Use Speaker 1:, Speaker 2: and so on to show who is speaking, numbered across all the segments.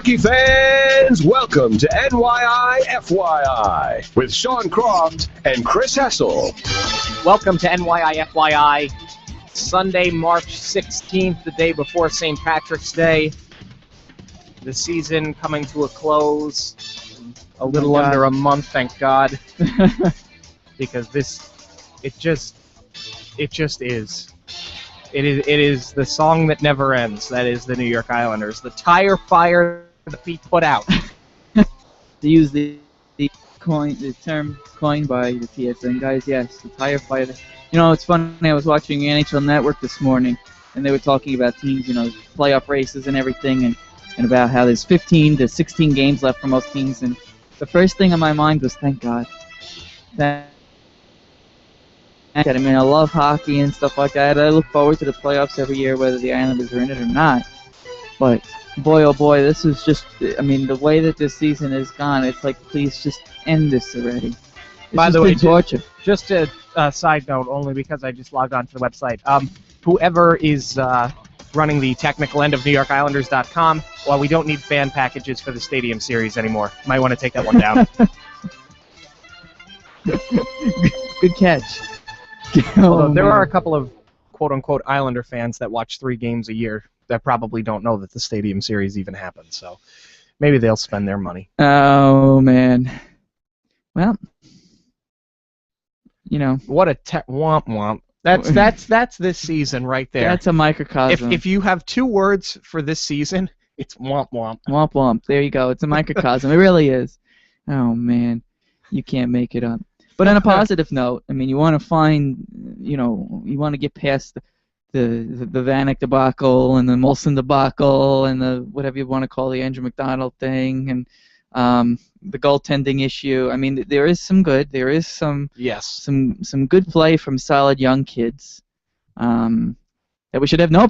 Speaker 1: hockey fans, welcome to NYI FYI with Sean Croft and Chris Hessel.
Speaker 2: Welcome to NYI FYI, Sunday, March 16th, the day before St. Patrick's Day. The season coming to a close, a little under a month, thank God, because it just is. It is the song that never ends. That is the New York Islanders. The tire fire that we put out.
Speaker 3: To use the term coined by the TSN guys, yes, the tire fire. You know, it's funny, I was watching NHL Network this morning, and they were talking about teams, you know, playoff races and everything, and about how there's 15 to 16 games left for most teams, and the first thing on my mind was, thank God. I mean, I love hockey and stuff like that. I look forward to the playoffs every year, whether the Islanders are in it or not. But, boy, oh boy, this is just, I mean, the way that this season has gone, it's like, please just end this already.
Speaker 2: By the way,
Speaker 3: torture.
Speaker 2: Just a side note, only because I just logged on to the website. Whoever is running the technical end of NewYorkIslanders.com, well, we don't need fan packages for the Stadium Series anymore. Might want to take that one down.
Speaker 3: Good catch.
Speaker 2: Although there are a couple of quote-unquote Islander fans that watch 3 games a year that probably don't know that the Stadium Series even happens, so maybe they'll spend their money.
Speaker 3: Oh, man. Well, you know.
Speaker 2: What a womp womp. That's this season right there.
Speaker 3: That's a microcosm.
Speaker 2: If you have 2 words for this season, it's womp womp.
Speaker 3: Womp womp. There you go. It's a microcosm. It really is. Oh, man. You can't make it up. But on a positive note, I mean, you want to find, you know, you want to get past the Vanek debacle and the Molson debacle and the whatever you want to call the Andrew McDonald thing and the goaltending issue. I mean, there is some good. There is some good play from solid young kids that we should have no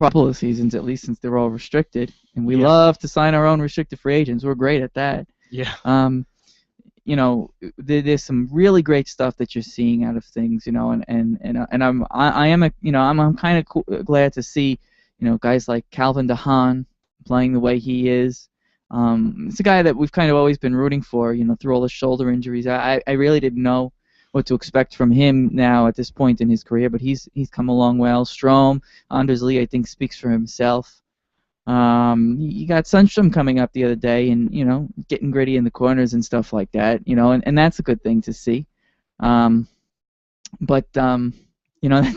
Speaker 3: couple of seasons at least, since they're all restricted. And we love to sign our own restricted free agents. We're great at that.
Speaker 2: Yeah.
Speaker 3: You know, there's some really great stuff that you're seeing out of things, you know, and I'm kind of glad to see, you know, guys like Calvin DeHaan playing the way he is. It's a guy that we've kind of always been rooting for, you know, through all the shoulder injuries. I really didn't know what to expect from him now at this point in his career, but he's come along well. Strome, Anders Lee, I think, speaks for himself. You got Sundstrom coming up the other day, and you know, getting gritty in the corners and stuff like that. You know, and that's a good thing to see. But you know,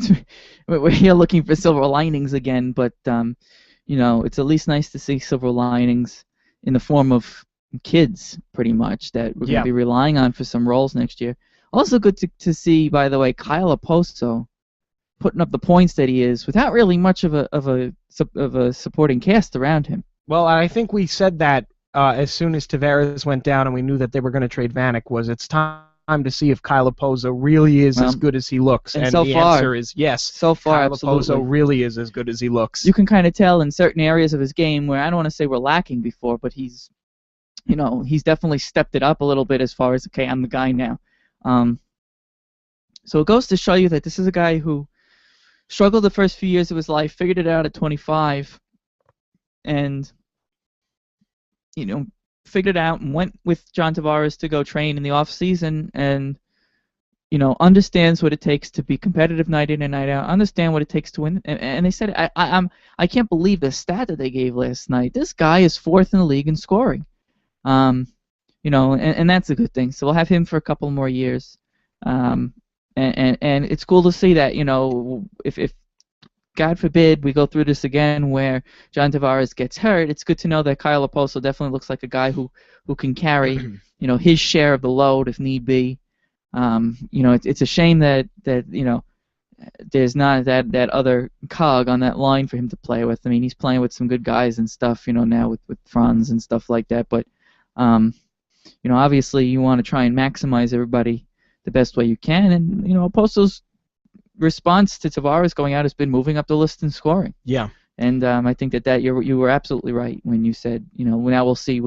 Speaker 3: we're here looking for silver linings again. But you know, it's at least nice to see silver linings in the form of kids, pretty much, that we're going to be relying on for some roles next year. Also good to see, by the way, Kyle Oposo putting up the points that he is without really much of a supporting cast around him.
Speaker 2: Well, I think we said that as soon as Tavares went down and we knew that they were going to trade Vanek, it's time to see if Kyle Oposo really is as good as he looks. And
Speaker 3: so
Speaker 2: the
Speaker 3: far,
Speaker 2: answer is yes.
Speaker 3: So far,
Speaker 2: Kyle
Speaker 3: absolutely.
Speaker 2: Oposo really is as good as he looks.
Speaker 3: You can kind of tell in certain areas of his game where I don't want to say we're lacking before, but he's definitely stepped it up a little bit as far as, okay, I'm the guy now. So it goes to show you that this is a guy who struggled the first few years of his life, figured it out at 25, and, you know, figured it out and went with John Tavares to go train in the off season, and, you know, understands what it takes to be competitive night in and night out, understand what it takes to win. And they said, I can't believe the stat that they gave last night. This guy is 4th in the league in scoring. You know, and that's a good thing. So we'll have him for a couple more years. And it's cool to see that, you know, if God forbid we go through this again where John Tavares gets hurt, it's good to know that Kyle Oposo definitely looks like a guy who can carry, you know, his share of the load if need be. You know, it's a shame that you know, there's not that other cog on that line for him to play with. I mean, he's playing with some good guys and stuff, you know, now with Franz and stuff like that. But you know, obviously you want to try and maximize everybody the best way you can, and you know, Oposo's response to Tavares going out has been moving up the list in scoring.
Speaker 2: Yeah.
Speaker 3: And I think that you were absolutely right when you said, you know, now we'll see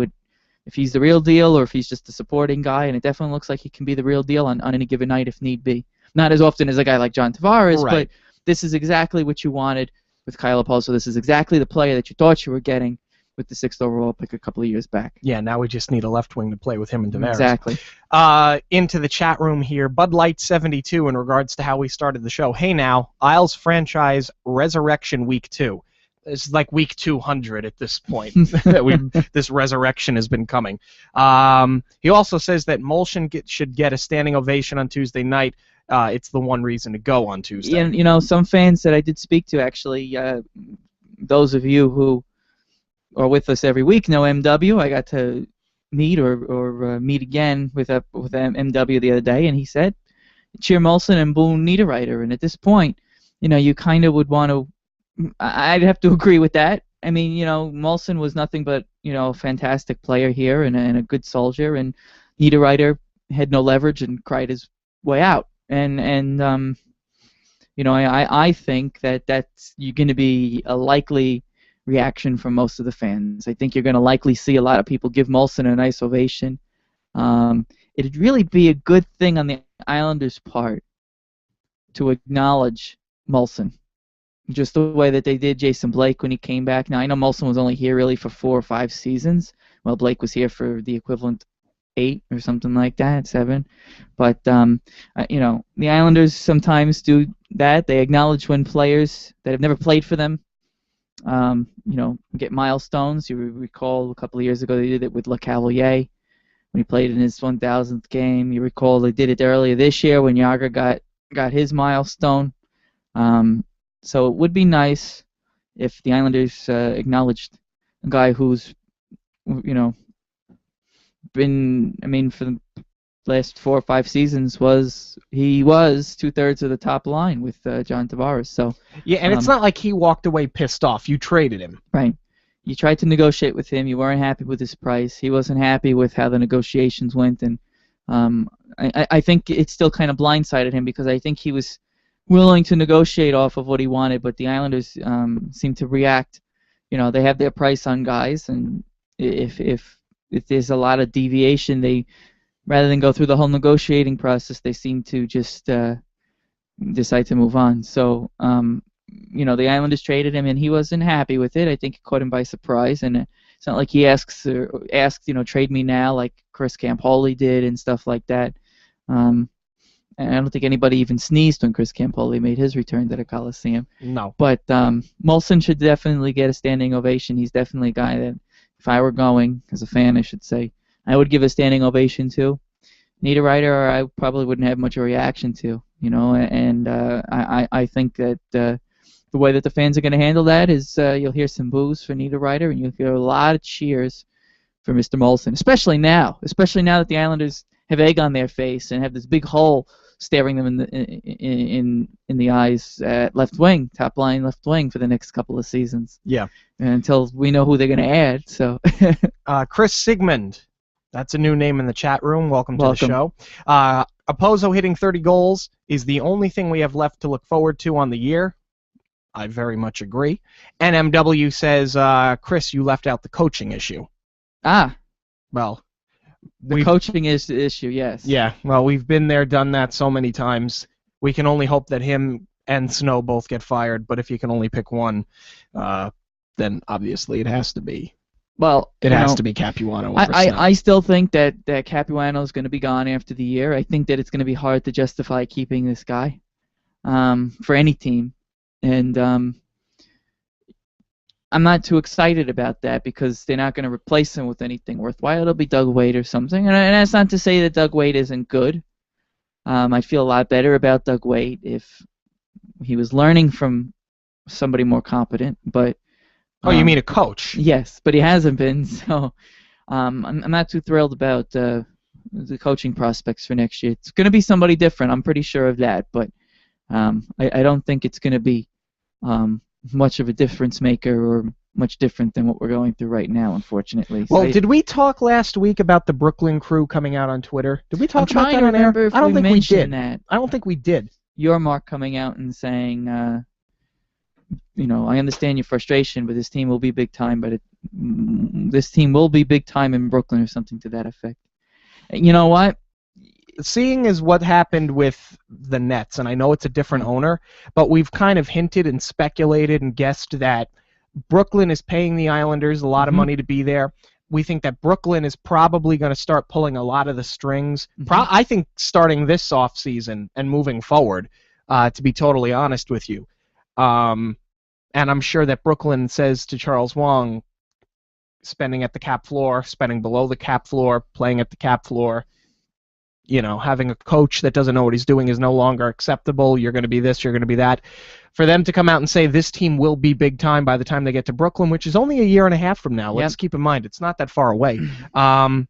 Speaker 3: if he's the real deal or if he's just a supporting guy, and it definitely looks like he can be the real deal on any given night if need be. Not as often as a guy like John Tavares,
Speaker 2: right.
Speaker 3: But this is exactly what you wanted with Kyle Oposo. This is exactly the player that you thought you were getting, with the 6th overall pick a couple of years back.
Speaker 2: Yeah, now we just need a left wing to play with him and Tavares.
Speaker 3: Exactly.
Speaker 2: Into the chat room here, Bud Light 72 in regards to how we started the show. Hey now, Isles franchise Resurrection Week 2. It's like week 200 at this point that this resurrection has been coming. He also says that Molson should get a standing ovation on Tuesday night. It's the one reason to go on Tuesday.
Speaker 3: Yeah, you know, some fans that I did speak to, actually, those of you who are with us every week know MW. I got to meet or meet again with MW the other day, and he said, cheer Molson and boo Niederreiter. And at this point, you know, you kind of would want to. I'd have to agree with that. I mean, you know, Molson was nothing but, you know, a fantastic player here and a good soldier, and Niederreiter had no leverage and cried his way out. And you know, I think that's going to be a likely reaction from most of the fans. I think you're going to likely see a lot of people give Molson a nice ovation. It'd really be a good thing on the Islanders' part to acknowledge Molson, just the way that they did Jason Blake when he came back. Now, I know Molson was only here really for 4 or 5 seasons, while Blake was here for the equivalent 8 or something like that, 7. But, you know, the Islanders sometimes do that. They acknowledge when players that have never played for them, you know, get milestones. You recall a couple of years ago they did it with Le Cavalier when he played in his 1,000th game. You recall they did it earlier this year when Yager got his milestone. So it would be nice if the Islanders acknowledged a guy who's, you know, been, I mean, for the last 4 or 5 seasons he was 2/3 of the top line with John Tavares. So
Speaker 2: yeah, and it's not like he walked away pissed off. You traded him.
Speaker 3: Right. You tried to negotiate with him. You weren't happy with his price. He wasn't happy with how the negotiations went, and I think it still kind of blindsided him, because I think he was willing to negotiate off of what he wanted, but the Islanders seem to react. You know, they have their price on guys, and if there's a lot of deviation, they, rather than go through the whole negotiating process, they seem to just decide to move on. So, you know, the Islanders traded him, and he wasn't happy with it. I think it caught him by surprise, and it's not like he asked, you know, trade me now like Chris Campoli did and stuff like that. And I don't think anybody even sneezed when Chris Campoli made his return to the Coliseum.
Speaker 2: No.
Speaker 3: But Molson should definitely get a standing ovation. He's definitely a guy that, if I were going, as a fan I should say, I would give a standing ovation to. Niederreiter, I probably wouldn't have much of a reaction to, you know, and I think that the way that the fans are going to handle that is you'll hear some boos for Niederreiter, and you'll hear a lot of cheers for Mr. Molson, especially now that the Islanders have egg on their face and have this big hole staring them in the eyes at left wing, top line left wing for the next couple of seasons.
Speaker 2: Yeah.
Speaker 3: Until we know who they're going to add. So.
Speaker 2: Chris Sigmund, that's a new name in the chat room. Welcome to the show. Opposo hitting 30 goals is the only thing we have left to look forward to on the year. I very much agree. NMW says, Chris, you left out the coaching issue. Well,
Speaker 3: the coaching is the issue, yes.
Speaker 2: Yeah, well, we've been there, done that so many times. We can only hope that him and Snow both get fired, but if you can only pick one, then obviously it has to be.
Speaker 3: Well,
Speaker 2: it has to be Capuano over Snow.
Speaker 3: I still think that Capuano is going to be gone after the year. I think that it's going to be hard to justify keeping this guy for any team. And I'm not too excited about that, because they're not going to replace him with anything worthwhile. It'll be Doug Wade or something. And that's not to say that Doug Wade isn't good. I'd feel a lot better about Doug Wade if he was learning from somebody more competent. But
Speaker 2: oh, you mean a coach?
Speaker 3: Yes, but he hasn't been. So I'm not too thrilled about the coaching prospects for next year. It's going to be somebody different. I'm pretty sure of that. But I don't think it's going to be much of a difference maker or much different than what we're going through right now, unfortunately.
Speaker 2: Well, did we talk last week about the Brooklyn Crew coming out on Twitter? Did we talk about that on air?
Speaker 3: I don't think we did.
Speaker 2: I don't think we did.
Speaker 3: Your Mark coming out and saying, you know, I understand your frustration, but this team will be big time. But this team will be big time in Brooklyn, or something to that effect. You know what?
Speaker 2: Seeing as what happened with the Nets, and I know it's a different owner, but we've kind of hinted and speculated and guessed that Brooklyn is paying the Islanders a lot of money to be there. We think that Brooklyn is probably going to start pulling a lot of the strings. I think starting this offseason and moving forward, to be totally honest with you. And I'm sure that Brooklyn says to Charles Wong, spending at the cap floor, spending below the cap floor, playing at the cap floor, having a coach that doesn't know what he's doing is no longer acceptable. You're going to be this, you're going to be that. For them to come out and say this team will be big time by the time they get to Brooklyn, which is only a year and a half from now. Let's keep in mind, it's not that far away. And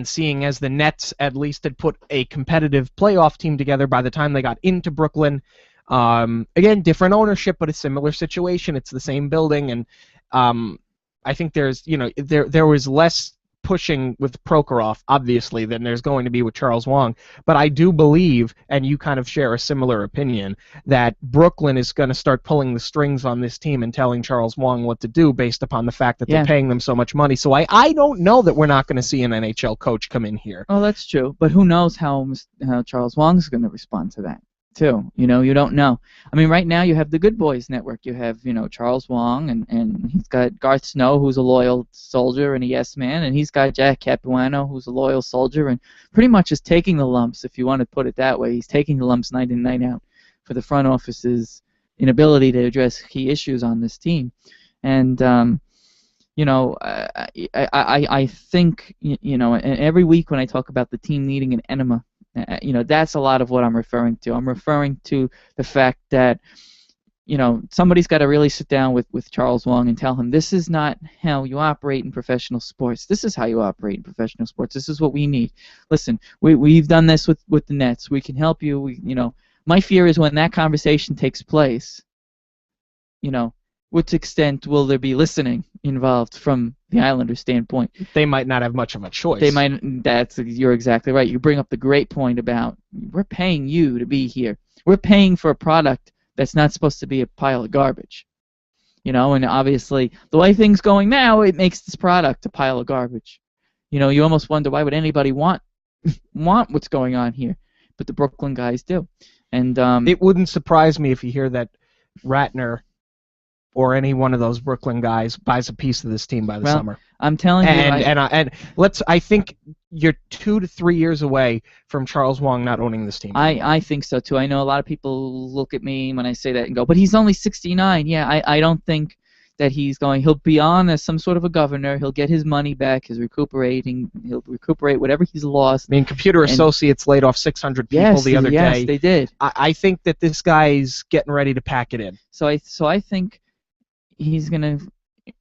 Speaker 2: seeing as the Nets at least had put a competitive playoff team together by the time they got into Brooklyn, again, different ownership, but a similar situation. It's the same building, and I think there's, there was less pushing with Prokhorov, obviously, than there's going to be with Charles Wong. But I do believe, and you kind of share a similar opinion, that Brooklyn is going to start pulling the strings on this team and telling Charles Wong what to do based upon the fact that they're paying them so much money. So I don't know that we're not going to see an NHL coach come in here.
Speaker 3: Oh, that's true. But who knows how Charles Wong's going to respond to that, too. You don't know. I mean, right now you have the Good Boys Network. You have, Charles Wong, and he's got Garth Snow, who's a loyal soldier and a yes man, and he's got Jack Capuano, who's a loyal soldier, and pretty much is taking the lumps, if you want to put it that way. He's taking the lumps night in, night out for the front office's inability to address key issues on this team. And, I think, and every week when I talk about the team needing an enema, that's a lot of what I'm referring to. I'm referring to the fact that, somebody's got to really sit down with Charles Wong and tell him this is not how you operate in professional sports. This is how you operate in professional sports. This is what we need. Listen, we've done this with the Nets. We can help you. My fear is when that conversation takes place, what extent will there be listening involved from the Islanders' standpoint?
Speaker 2: They might not have much of a choice.
Speaker 3: You're exactly right. You bring up the great point about we're paying you to be here. We're paying for a product that's not supposed to be a pile of garbage. And obviously the way things going now, it makes this product a pile of garbage. You almost wonder why would anybody want what's going on here, but the Brooklyn guys do. And
Speaker 2: it wouldn't surprise me if you hear that Ratner or any one of those Brooklyn guys buys a piece of this team by the summer.
Speaker 3: I'm telling you,
Speaker 2: I think you're 2 to 3 years away from Charles Wong not owning this team.
Speaker 3: I think so too. I know a lot of people look at me when I say that and go, but he's only 69. Yeah, I don't think that he'll be on as some sort of a governor. He'll get his money back. He'll recuperate whatever he's lost.
Speaker 2: I mean, Computer Associates laid off 600 people the other day.
Speaker 3: Yes, they did.
Speaker 2: I think that this guy's getting ready to pack it in.
Speaker 3: So I think he's gonna,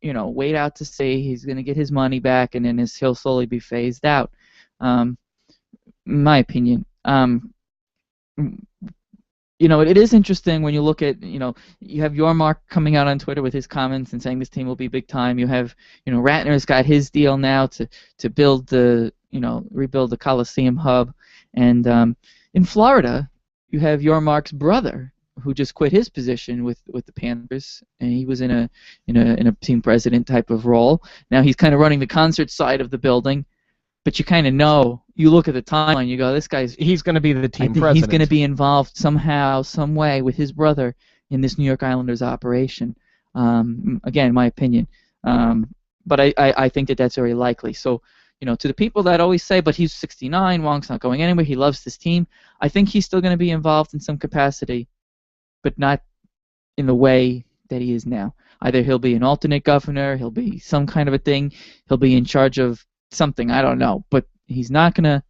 Speaker 3: wait out to see. He's gonna get his money back, and then he'll slowly be phased out. In my opinion. It is interesting when you look at, you have Yormark coming out on Twitter with his comments and saying this team will be big time. You have, Ratner's got his deal now to build rebuild the Coliseum hub, and in Florida, you have Yormark's brother, who just quit his position with the Panthers, and he was in a team president type of role. Now he's kind of running the concert side of the building, but you kind of know. You look at the timeline, you go, he's going to be the team president. He's going to be involved somehow, some way with his brother in this New York Islanders operation. Again, my opinion, but I think that that's very likely. So, to the people that always say, but he's 69, Wong's not going anywhere, he loves this team, I think he's still going to be involved in some capacity, but not in the way that he is now. Either he'll be an alternate governor, he'll be some kind of a thing, he'll be in charge of something, I don't know, but he's not going to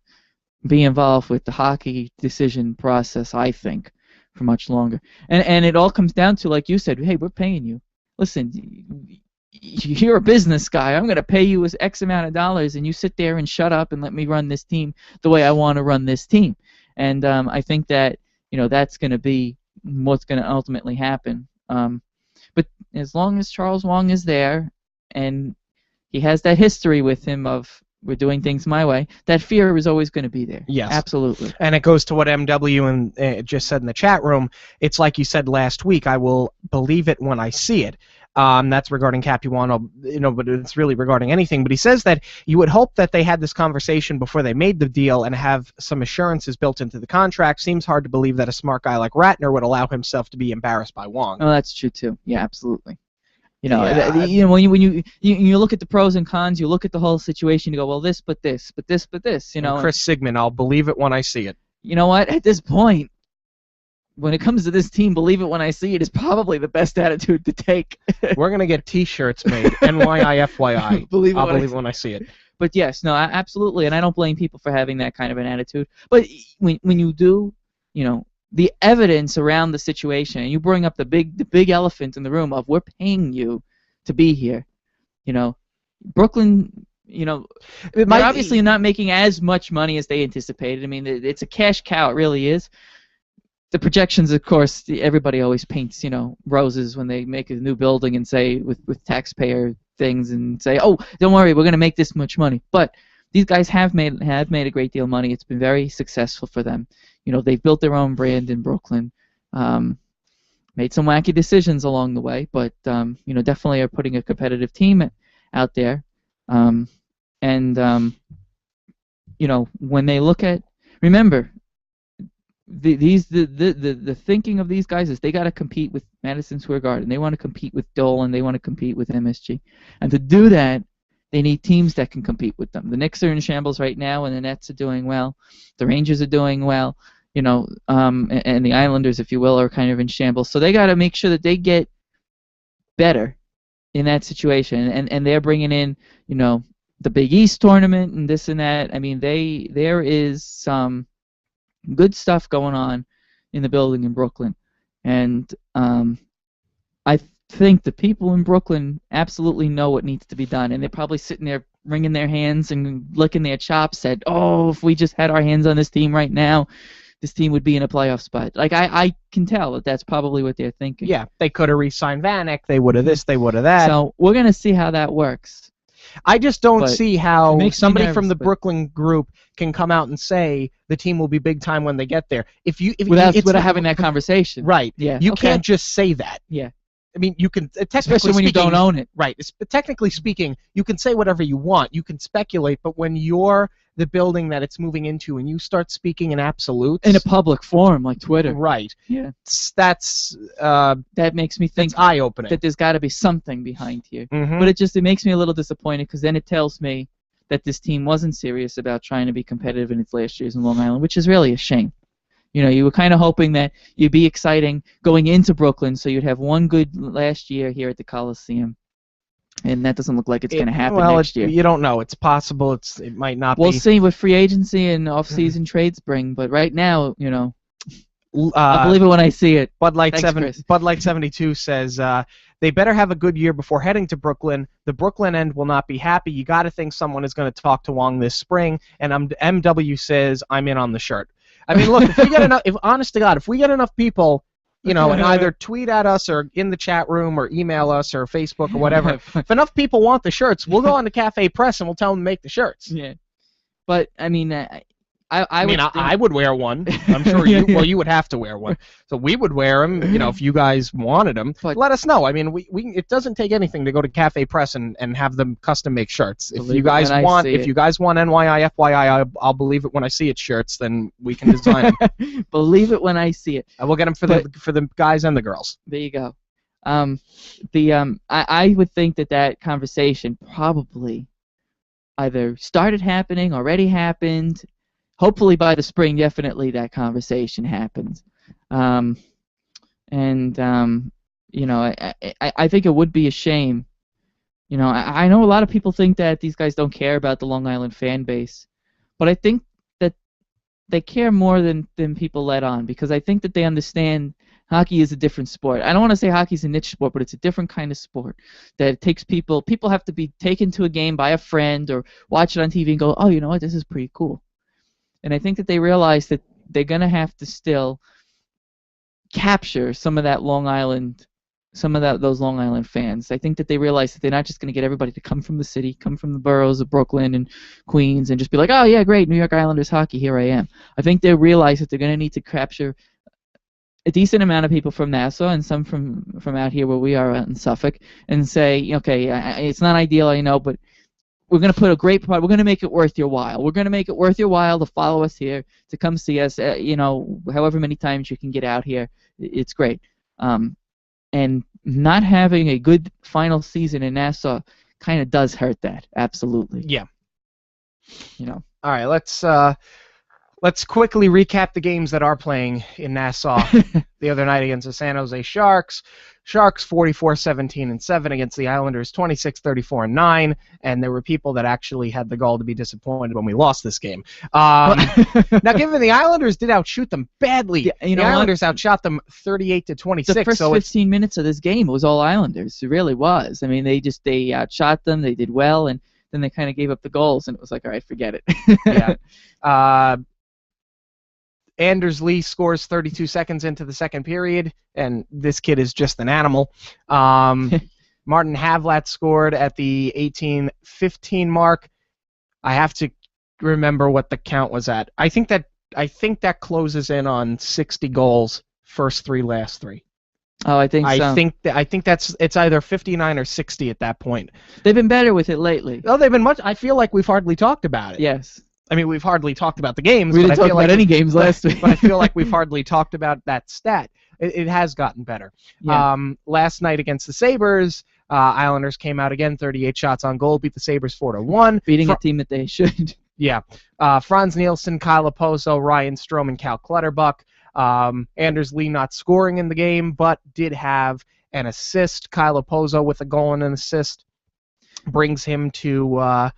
Speaker 3: be involved with the hockey decision process, I think, for much longer. And it all comes down to, like you said, hey, we're paying you. Listen, you're a business guy. I'm going to pay you X amount of dollars, and you sit there and shut up and let me run this team the way I want to run this team. And I think that, that's going to be what's going to ultimately happen. But as long as Charles Wong is there and he has that history with him of we're doing things my way, that fear is always going to be there.
Speaker 2: Yes.
Speaker 3: Absolutely.
Speaker 2: And it goes to what MW just said in the chat room. It's like you said last week, I will believe it when I see it. That's regarding Capuano, but it's really regarding anything. But he says that you would hope that they had this conversation before they made the deal and have some assurances built into the contract. Seems hard to believe that a smart guy like Ratner would allow himself to be embarrassed by Wong.
Speaker 3: Oh, that's true too. Yeah, absolutely. When you look at the pros and cons, you look at the whole situation, you go, well, this, but this, but this, but this,
Speaker 2: And Chris Sigmund, I'll believe it when I see it.
Speaker 3: You know what? At this point, when it comes to this team, believe it when I see it is probably the best attitude to take.
Speaker 2: We're gonna get T-shirts made, NYI FYI.
Speaker 3: I'll believe it
Speaker 2: when I see it.
Speaker 3: But yes, no, absolutely, and I don't blame people for having that kind of an attitude. But when you do, the evidence around the situation, and you bring up the big elephant in the room of we're paying you to be here, Brooklyn, they're obviously not making as much money as they anticipated. I mean, it's a cash cow, it really is. The projections, of course, everybody always paints, roses when they make a new building and say with taxpayer things and say, oh, don't worry, we're going to make this much money. But these guys have made a great deal of money. It's been very successful for them. They've built their own brand in Brooklyn. Made some wacky decisions along the way, but definitely are putting a competitive team out there. When they look at, remember, the thinking of these guys is they got to compete with Madison Square Garden. They want to compete with Dolan. They want to compete with MSG. And to do that, they need teams that can compete with them. The Knicks are in shambles right now, and the Nets are doing well. The Rangers are doing well, and the Islanders, if you will, are kind of in shambles. So they got to make sure that they get better in that situation. And they're bringing in, the Big East tournament and this and that. I mean, there is some good stuff going on in the building in Brooklyn, and I think the people in Brooklyn absolutely know what needs to be done, and they're probably sitting there wringing their hands and licking their chops at, oh, if we just had our hands on this team right now, this team would be in a playoff spot. Like, I can tell that that's probably what they're thinking.
Speaker 2: Yeah, they could have re-signed Vanek, they would have this, they would have that.
Speaker 3: So we're going to see how that works.
Speaker 2: I just don't see how somebody
Speaker 3: nervous,
Speaker 2: from the Brooklyn group can come out and say the team will be big time when they get there.
Speaker 3: Without having that conversation.
Speaker 2: Right.
Speaker 3: Yeah.
Speaker 2: You can't just say that.
Speaker 3: Yeah.
Speaker 2: I mean, you can
Speaker 3: especially when you don't own it.
Speaker 2: Right. Technically speaking, you can say whatever you want. You can speculate, but when you're the building that it's moving into and you start speaking in absolutes
Speaker 3: in a public forum like Twitter.
Speaker 2: Right.
Speaker 3: Yeah.
Speaker 2: That
Speaker 3: makes me think
Speaker 2: eye-opening.
Speaker 3: That there's got to be something behind here.
Speaker 2: Mm-hmm.
Speaker 3: But it makes me a little disappointed because then it tells me that this team wasn't serious about trying to be competitive in its last years in Long Island, which is really a shame. You were kind of hoping that you'd be exciting going into Brooklyn, so you'd have one good last year here at the Coliseum, and that doesn't look like it's going to happen next year.
Speaker 2: You don't know. It's possible. It might not be.
Speaker 3: We'll see what free agency and off-season trades bring, but right now, I'll believe it when I see it.
Speaker 2: Bud Light 72 says they better have a good year before heading to Brooklyn. The Brooklyn end will not be happy. You got to think someone is going to talk to Wong this spring. And MW says I'm in on the shirt. I mean, look, if we get enough, honest to God, if we get enough people, and either tweet at us or in the chat room or email us or Facebook or whatever, if enough people want the shirts, we'll go on to Cafe Press and we'll tell them to make the shirts.
Speaker 3: Yeah, but I mean,
Speaker 2: I would wear one. I'm sure you. Well, you would have to wear one. So we would wear them. If you guys wanted them, but let us know. I mean, we it doesn't take anything to go to Cafe Press and have them custom make shirts. If you guys want NYI FYI, I'll believe it when I see it shirts. Then we can design them.
Speaker 3: Believe it when I see it.
Speaker 2: We'll get them for the guys and the girls.
Speaker 3: There you go. I would think that conversation probably either started happening, already happened. Hopefully by the spring, definitely that conversation happens. I think it would be a shame. I know a lot of people think that these guys don't care about the Long Island fan base, but I think that they care more than people let on, because I think that they understand hockey is a different sport. I don't want to say hockey's a niche sport, but it's a different kind of sport that it takes people have to be taken to a game by a friend or watch it on TV and go, oh, you know what, this is pretty cool. And I think that they realize that they're going to have to still capture some of that Long Island, those Long Island fans. I think that they realize that they're not just going to get everybody to come from the city, come from the boroughs of Brooklyn and Queens, and just be like, oh yeah, great, New York Islanders hockey, here I am. I think they realize that they're going to need to capture a decent amount of people from Nassau and some from out here where we are out in Suffolk, and say, okay, it's not ideal, I know, but we're going to put a great part. We're going to make it worth your while. We're going to make it worth your while to follow us here, to come see us. However many times you can get out here, it's great. and not having a good final season in Nassau kind of does hurt that. Absolutely.
Speaker 2: Yeah.
Speaker 3: You know.
Speaker 2: All right, let's quickly recap the games that are playing in Nassau the other night against the San Jose Sharks. Sharks 44-17-7 against the Islanders 26-34-9, and there were people that actually had the gall to be disappointed when we lost this game. Now, given the Islanders did outshoot them badly,
Speaker 3: Yeah,
Speaker 2: the Islanders outshot them 38-26.
Speaker 3: The first 15 minutes of this game was all Islanders. It really was. I mean, they outshot them. They did well, and then they kind of gave up the goals, and it was like, all right, forget it.
Speaker 2: Yeah. Anders Lee scores 32 seconds into the second period, and this kid is just an animal. Martin Havlat scored at the 18-15 mark. I have to remember what the count was at. I think that closes in on 60 goals, first three, last three.
Speaker 3: Oh, I think so.
Speaker 2: I think it's either 59 or 60 at that point.
Speaker 3: They've been better with it lately.
Speaker 2: Oh, they've been much. I feel like we've hardly talked about it.
Speaker 3: Yes.
Speaker 2: I mean, we've hardly talked about the games.
Speaker 3: We didn't talk about any games last week.
Speaker 2: But I feel like we've hardly talked about that stat. It has gotten better.
Speaker 3: Yeah.
Speaker 2: Last night against the Sabres, Islanders came out again, 38 shots on goal, beat the Sabres 4-1.
Speaker 3: Beating a team that they should.
Speaker 2: Yeah. Franz Nielsen, Kyle Oposo, Ryan Strome, and Cal Clutterbuck. Anders Lee not scoring in the game, but did have an assist. Kyle Oposo with a goal and an assist brings him to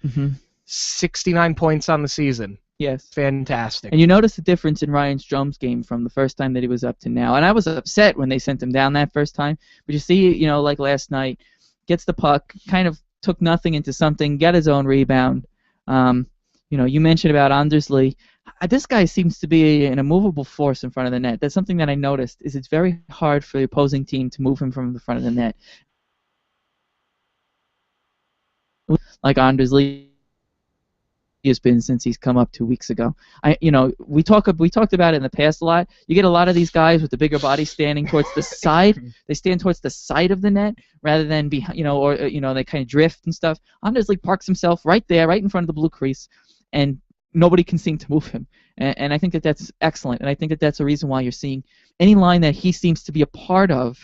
Speaker 2: 69 points on the season.
Speaker 3: Yes.
Speaker 2: Fantastic.
Speaker 3: And you notice the difference in Ryan Strome's game from the first time that he was up to now. And I was upset when they sent him down that first time. But you see, like last night, gets the puck, kind of took nothing into something, got his own rebound. You mentioned about Anders Lee. This guy seems to be an immovable force in front of the net. That's something that I noticed, is it's very hard for the opposing team to move him from the front of the net. Like Anders Lee has been since he's come up 2 weeks ago. We talked about it in the past a lot. You get a lot of these guys with the bigger body standing towards the side. They stand towards the side of the net rather than behind, they kind of drift and stuff. Anders Lee parks himself right there, right in front of the blue crease, and nobody can seem to move him. And I think that that's excellent. And I think that that's a reason why you're seeing any line that he seems to be a part of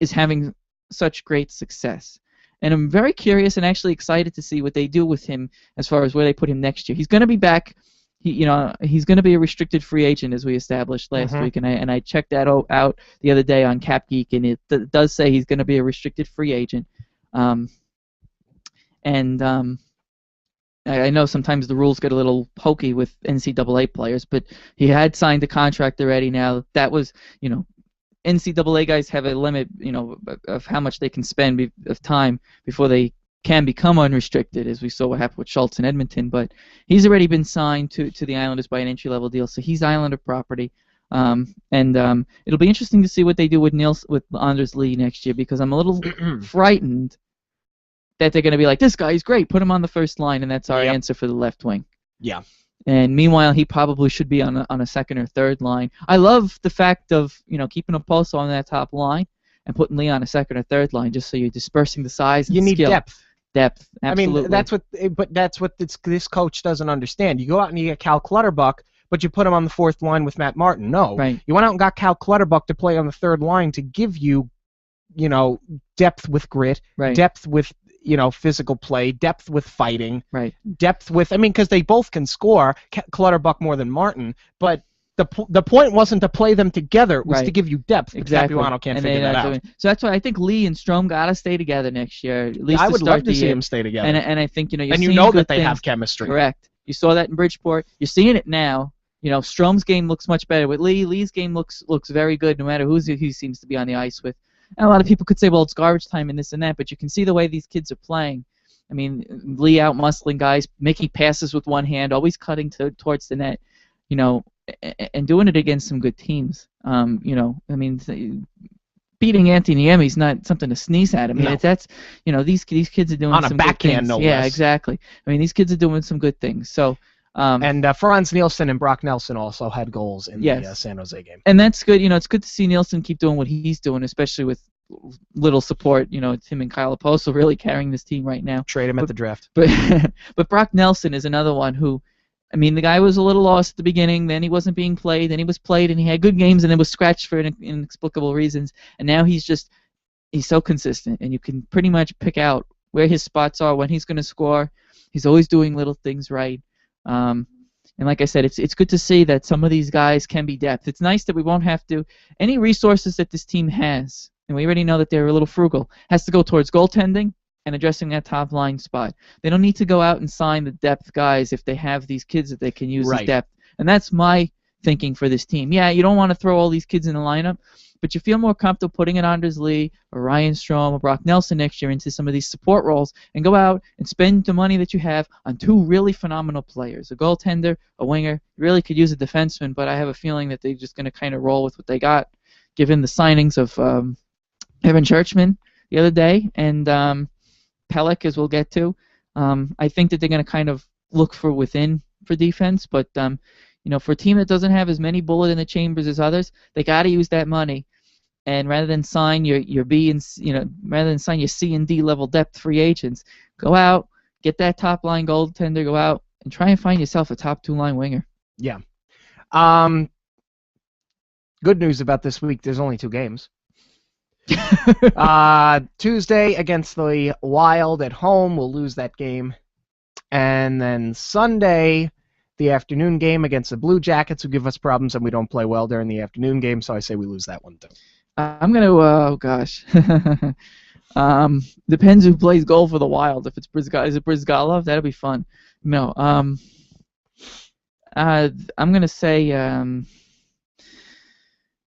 Speaker 3: is having such great success. And I'm very curious and actually excited to see what they do with him as far as where they put him next year. He's going to be back. He's going to be a restricted free agent, as we established last week. And I checked that out the other day on Cap Geek, and it does say he's going to be a restricted free agent. I know sometimes the rules get a little pokey with NCAA players, but he had signed a contract already. Now that was, NCAA guys have a limit, of how much they can spend of time before they can become unrestricted, as we saw what happened with Schultz in Edmonton. But he's already been signed to the Islanders by an entry-level deal, so he's Islander property. It'll be interesting to see what they do with Anders Lee next year, because I'm a little frightened that they're going to be like, this guy's great, put him on the first line, and that's our answer for the left wing.
Speaker 2: Yeah.
Speaker 3: And meanwhile, he probably should be on a second or third line. I love the fact of keeping Oposo on that top line and putting Lee on a second or third line, just so you're dispersing the size and
Speaker 2: you need
Speaker 3: skill.
Speaker 2: Depth.
Speaker 3: Depth, absolutely.
Speaker 2: I mean, that's what this coach doesn't understand. You go out and you get Cal Clutterbuck, but you put him on the fourth line with Matt Martin. No,
Speaker 3: right.
Speaker 2: You went out and got Cal Clutterbuck to play on the third line to give you, depth with grit,
Speaker 3: right.
Speaker 2: Depth with physical play, depth with fighting,
Speaker 3: right.
Speaker 2: Depth with, because they both can score, Clutterbuck more than Martin, but the point wasn't to play them together, it was to give you depth.
Speaker 3: Exactly.
Speaker 2: Capuano can't figure that out.
Speaker 3: So that's why I think Lee and Strome got to stay together next year. At least
Speaker 2: I would love to
Speaker 3: see
Speaker 2: them stay together.
Speaker 3: And I think, you're
Speaker 2: and
Speaker 3: seeing
Speaker 2: that they
Speaker 3: things.
Speaker 2: have chemistry.
Speaker 3: Correct. You saw that in Bridgeport. You're seeing it now. Strome's game looks much better with Lee. Lee's game looks very good no matter who he seems to be on the ice with. And a lot of people could say, well, it's garbage time and this and that, but you can see the way these kids are playing. I mean, Lee out muscling guys, making passes with one hand, always cutting towards the net, and doing it against some good teams. Beating Anthony Niemi's not something to sneeze at. I mean, that's these kids are doing
Speaker 2: on
Speaker 3: some
Speaker 2: a backhand,
Speaker 3: good things.
Speaker 2: no
Speaker 3: Yeah,
Speaker 2: less.
Speaker 3: exactly. I mean, these kids are doing some good things. So.
Speaker 2: And Franz Nielsen and Brock Nelson also had goals in the San Jose game.
Speaker 3: And that's good. It's good to see Nielsen keep doing what he's doing, especially with little support. It's him and Kyle Oposo really carrying this team right now.
Speaker 2: Trade him at the draft.
Speaker 3: But Brock Nelson is another one who I mean, the guy was a little lost at the beginning. Then he wasn't being played. Then he was played, and he had good games, and then was scratched for inexplicable reasons. And now he's so consistent, and you can pretty much pick out where his spots are, when he's going to score. He's always doing little things right. And like I said, it's good to see that some of these guys can be depth. It's nice that we won't have to. Any resources that this team has, and we already know that they're a little frugal, has to go towards goaltending and addressing that top line spot. They don't need to go out and sign the depth guys if they have these kids that they can use as depth. And that's my thinking for this team. Yeah, you don't want to throw all these kids in the lineup, but you feel more comfortable putting an Anders Lee or Ryan Strome or Brock Nelson next year into some of these support roles and go out and spend the money that you have on two really phenomenal players, a goaltender, a winger. You really could use a defenseman, but I have a feeling that they're just going to kind of roll with what they got, given the signings of Evan Churchman the other day and Pelech, as we'll get to. I think that they're going to kind of look for within for defense, but for a team that doesn't have as many bullet in the chambers as others, they got to use that money. And rather than sign your B and rather than sign your C and D level depth free agents, go out, get that top line goaltender, go out and try and find yourself a top 2-line winger.
Speaker 2: Yeah. Good news about this week: there's only 2 games. Tuesday against the Wild at home, we'll lose that game, and then Sunday, the afternoon game against the Blue Jackets, who give us problems, and we don't play well during the afternoon game, so I say we lose that one too.
Speaker 3: I'm gonna. Oh gosh. Depends who plays goal for the Wild. If it's is it Brizgalov? That'll be fun. No. I'm gonna say.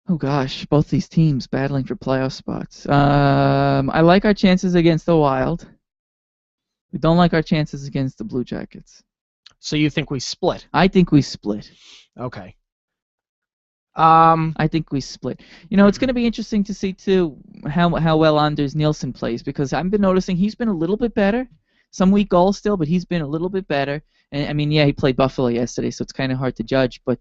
Speaker 3: Oh gosh, both these teams battling for playoff spots. I like our chances against the Wild. We don't like our chances against the Blue Jackets.
Speaker 2: So you think we split?
Speaker 3: I think we split.
Speaker 2: Okay.
Speaker 3: I think we split. It's going to be interesting to see too how well Anders Nielsen plays, because I've been noticing he's been a little bit better. Some weak goals still, but he's been a little bit better. And I mean, yeah, he played Buffalo yesterday, so it's kind of hard to judge. But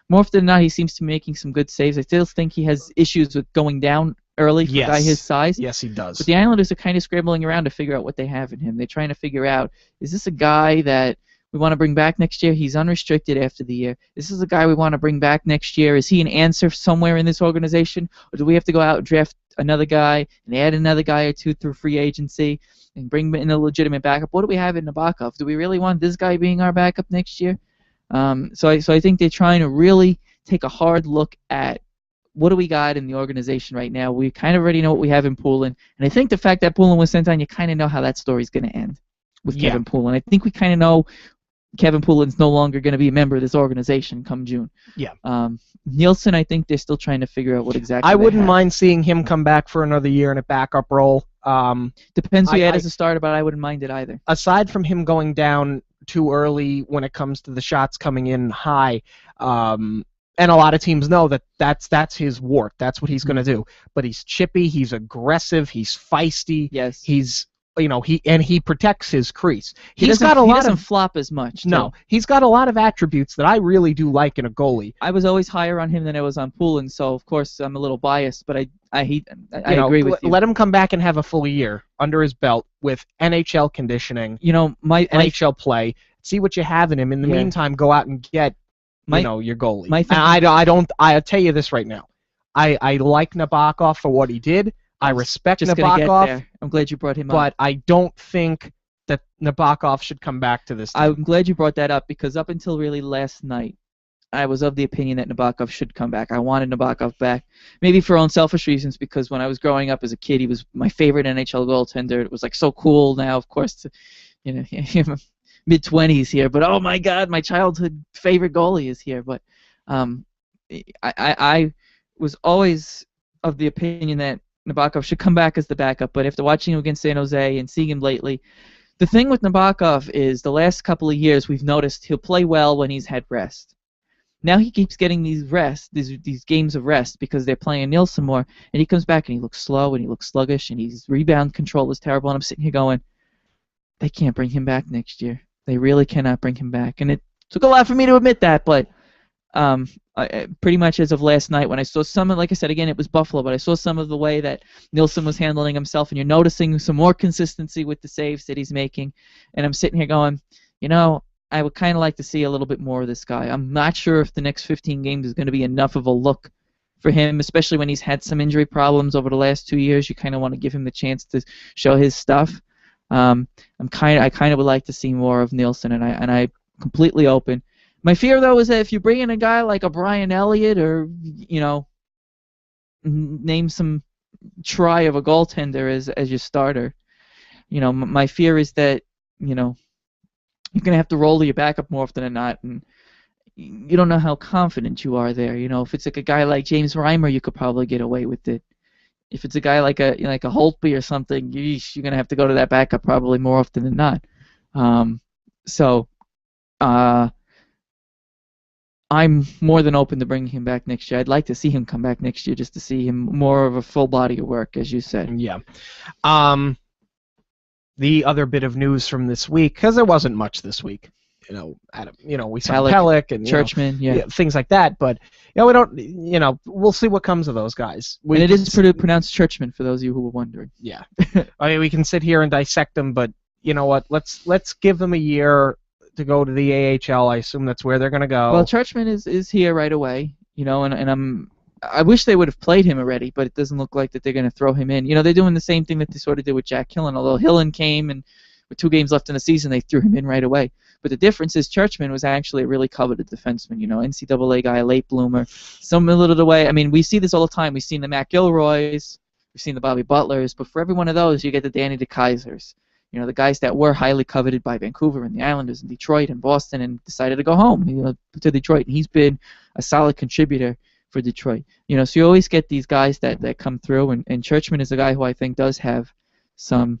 Speaker 3: more often than not, he seems to be making some good saves. I still think he has issues with going down early for a guy his size.
Speaker 2: Yes, he does.
Speaker 3: But the Islanders are kind of scrambling around to figure out what they have in him. They're trying to figure out, is this a guy that we want to bring back next year? He's unrestricted after the year. This is a guy we want to bring back next year. Is he an answer somewhere in this organization? Or do we have to go out and draft another guy and add another guy or two through free agency and bring in a legitimate backup? What do we have in Nabokov? Do we really want this guy being our backup next year? So I think they're trying to really take a hard look at what do we got in the organization right now. We kind of already know what we have in Poulin. And I think the fact that Poulin was sent on, you kind of know how that story's going to end with Kevin Poulin. I think we kind of know Kevin Poulin's no longer going to be a member of this organization come June.
Speaker 2: Yeah.
Speaker 3: Nielsen, I think they're still trying to figure out what exactly
Speaker 2: I wouldn't mind seeing him come back for another year in a backup role.
Speaker 3: Depends who you had as a starter, but I wouldn't mind it either.
Speaker 2: Aside from him going down too early when it comes to the shots coming in high, and a lot of teams know that's his wart. That's what he's going to do. But he's chippy, he's aggressive, he's feisty.
Speaker 3: Yes.
Speaker 2: He protects his crease.
Speaker 3: He doesn't flop as much.
Speaker 2: No, he's got a lot of attributes that I really do like in a goalie.
Speaker 3: I was always higher on him than I was on Poulin, so of course I'm a little biased, but I agree with you.
Speaker 2: Let him come back and have a full year under his belt with NHL conditioning.
Speaker 3: My
Speaker 2: NHL play. See what you have in him. In the meantime, go out and get your goalie. I'll tell you this right now. I like Nabokov for what he did. I respect Nabokov.
Speaker 3: I'm glad you brought him up.
Speaker 2: But I don't think that Nabokov should come back to this team.
Speaker 3: I'm glad you brought that up, because up until really last night, I was of the opinion that Nabokov should come back. I wanted Nabokov back, maybe for own selfish reasons, because when I was growing up as a kid, he was my favorite NHL goaltender. It was like so cool now, of course, mid-20s here. But oh my God, my childhood favorite goalie is here. But I was always of the opinion that Nabokov should come back as the backup, but after watching him against San Jose and seeing him lately, the thing with Nabokov is the last couple of years we've noticed he'll play well when he's had rest. Now he keeps getting these games of rest because they're playing Nielsen more, and he comes back and he looks slow and he looks sluggish and his rebound control is terrible, and I'm sitting here going, they can't bring him back next year. They really cannot bring him back, and it took a lot for me to admit that, but pretty much as of last night when I saw some, like I said, again, it was Buffalo, but I saw some of the way that Nielsen was handling himself, and you're noticing some more consistency with the saves that he's making, and I'm sitting here going, I would kind of like to see a little bit more of this guy. I'm not sure if the next 15 games is going to be enough of a look for him, especially when he's had some injury problems over the last 2 years. You kind of want to give him the chance to show his stuff. I kind of would like to see more of Nielsen, and I completely open. My fear though is that if you bring in a guy like a Brian Elliott or name some try of a goaltender as your starter, my fear is that you're gonna have to roll your backup more often than not, and you don't know how confident you are there. If it's like a guy like James Reimer, you could probably get away with it. If it's a guy like a Holtby or something, you're gonna have to go to that backup probably more often than not. I'm more than open to bringing him back next year. I'd like to see him come back next year just to see him more of a full body of work, as you said.
Speaker 2: Yeah. The other bit of news from this week, because there wasn't much this week. We saw Pellick and
Speaker 3: Churchman,
Speaker 2: things like that. But we don't. We'll see what comes of those guys.
Speaker 3: And it is pronounced Churchman for those of you who were wondering.
Speaker 2: Yeah. I mean, we can sit here and dissect them, but you know what? Let's give them a year to go to the AHL. I assume that's where they're going to go.
Speaker 3: Well, Churchman is here right away. And I wish they would have played him already, but it doesn't look like that they're going to throw him in. They're doing the same thing that they sort of did with Jack Hillen. Although Hillen came and with 2 games left in the season, they threw him in right away. But the difference is Churchman was actually a really coveted defenseman, NCAA guy, late bloomer. Similar to the way, we see this all the time. We've seen the Matt Gilroys, we've seen the Bobby Butlers, but for every one of those, you get the Danny DeKaisers. The guys that were highly coveted by Vancouver and the Islanders and Detroit and Boston and decided to go home, to Detroit. And he's been a solid contributor for Detroit. So you always get these guys that come through, and Churchman is a guy who I think does have some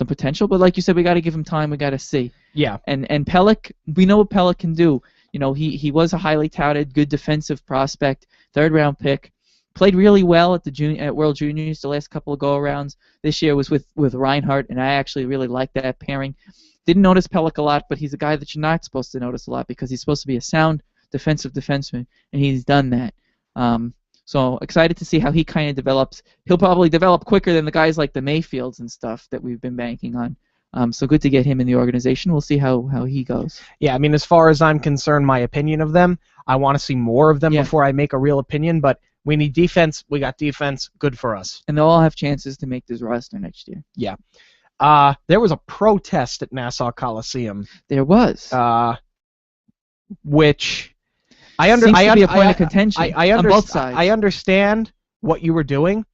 Speaker 3: potential, but like you said, we got to give him time. We got to see.
Speaker 2: Yeah.
Speaker 3: And Pellick, we know what Pellick can do. He was a highly touted, good defensive prospect, 3rd-round pick. Played really well at World Juniors the last couple of go-arounds. This year was with Reinhart, and I actually really liked that pairing. Didn't notice Pellick a lot, but he's a guy that you're not supposed to notice a lot because he's supposed to be a sound defensive defenseman, and he's done that. So excited to see how he kind of develops. He'll probably develop quicker than the guys like the Mayfields and stuff that we've been banking on. So good to get him in the organization. We'll see how he goes.
Speaker 2: Yeah, as far as I'm concerned, my opinion of them, I want to see more of them before I make a real opinion, but we need defense. We got defense. Good for us.
Speaker 3: And they'll all have chances to make this roster next year.
Speaker 2: Yeah. There was a protest at Nassau Coliseum.
Speaker 3: There was.
Speaker 2: Which...
Speaker 3: Seems to be a point of contention on both sides.
Speaker 2: I understand what you were doing,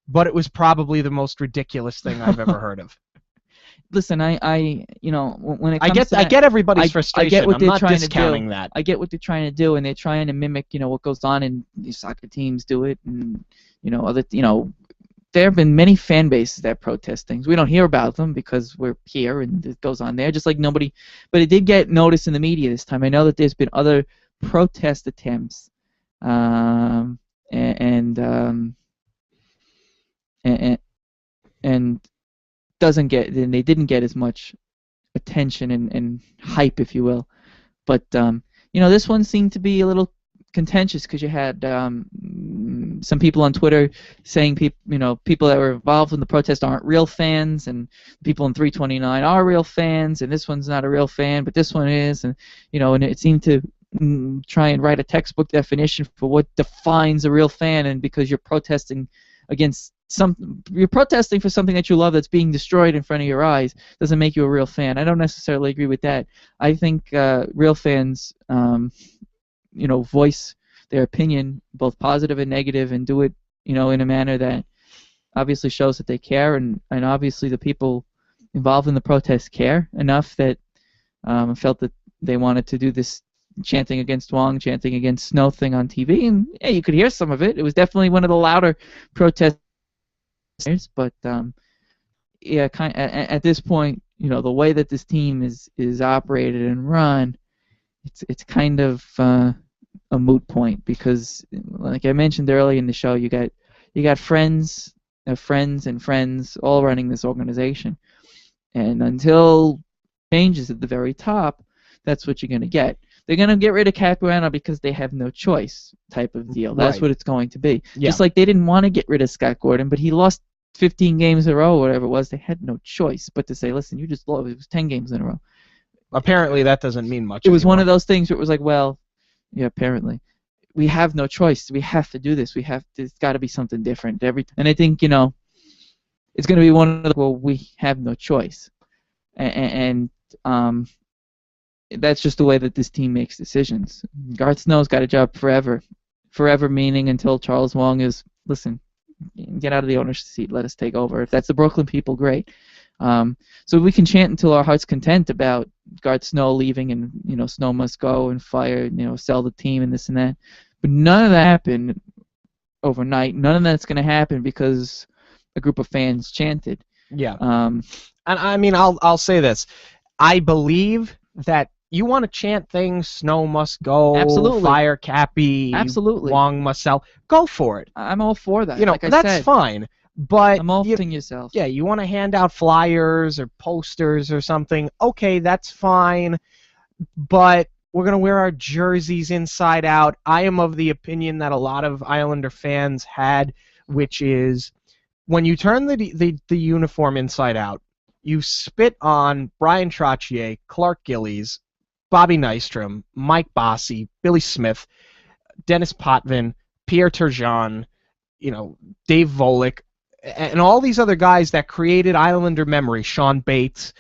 Speaker 2: but it was probably the most ridiculous thing I've ever heard of.
Speaker 3: Listen, when it comes
Speaker 2: I get everybody's frustration.
Speaker 3: I get what they're trying
Speaker 2: discounting
Speaker 3: to do.
Speaker 2: that.
Speaker 3: I get what they're trying to do, and they're trying to mimic, what goes on in these soccer teams do it, and there have been many fan bases that protest things. We don't hear about them because we're here, and it goes on there, just like nobody. But it did get noticed in the media this time. I know that there's been other protest attempts, and they didn't get as much attention and hype, if you will. But this one seemed to be a little contentious because you had some people on Twitter saying people that were involved in the protest aren't real fans, and people in 329 are real fans, and this one's not a real fan, but this one is, and and it seemed to try and write a textbook definition for what defines a real fan, and because you're protesting for something that you love that's being destroyed in front of your eyes doesn't make you a real fan. I don't necessarily agree with that. I think real fans voice their opinion, both positive and negative, and do it in a manner that obviously shows that they care, and obviously the people involved in the protest care enough that felt that they wanted to do this chanting against Wong, chanting against Snow thing on TV, and yeah, you could hear some of it. It was definitely one of the louder protests, but at this point, the way that this team is operated and run, it's kind of a moot point because, like I mentioned earlier in the show, you got friends of friends and friends all running this organization, and until changes at the very top, that's what you're going to get. They're going to get rid of Capuano because they have no choice type of deal. That's
Speaker 2: Right.
Speaker 3: what it's going to be.
Speaker 2: Yeah.
Speaker 3: Just like they didn't want to get rid of Scott Gordon, but he lost 15 games in a row or whatever it was. They had no choice but to say, listen, you just lost. It was 10 games in a row.
Speaker 2: apparently that doesn't mean much
Speaker 3: It was
Speaker 2: anymore.
Speaker 3: one of those things where it was like, well, yeah, apparently we have no choice. We have to do this. There's got to be something different. And I think, it's going to be one of the, well, we have no choice. And that's just the way that this team makes decisions. Garth Snow's got a job forever. Forever meaning until Charles Wong is, listen, get out of the owner's seat, let us take over. If that's the Brooklyn people, great. So we can chant until our heart's content about Garth Snow leaving and, Snow must go and fire, sell the team and this and that. But none of that happened overnight. None of that's going to happen because a group of fans chanted.
Speaker 2: Yeah. And I mean, I'll say this. I believe that you want to chant things, Snow must go,
Speaker 3: Absolutely.
Speaker 2: fire Cappy,
Speaker 3: Absolutely.
Speaker 2: Wong must sell. Go for it.
Speaker 3: I'm all for that.
Speaker 2: Like that's
Speaker 3: said,
Speaker 2: fine. But
Speaker 3: I'm all for yourself.
Speaker 2: Yeah, you want to hand out flyers or posters or something. Okay, that's fine. But we're going to wear our jerseys inside out. I am of the opinion that a lot of Islander fans had, which is when you turn the uniform inside out, you spit on Brian Trottier, Clark Gillies, Bobby Nystrom, Mike Bossy, Billy Smith, Dennis Potvin, Pierre Turgeon, Dave Volek, and all these other guys that created Islander memory, Sean Bates,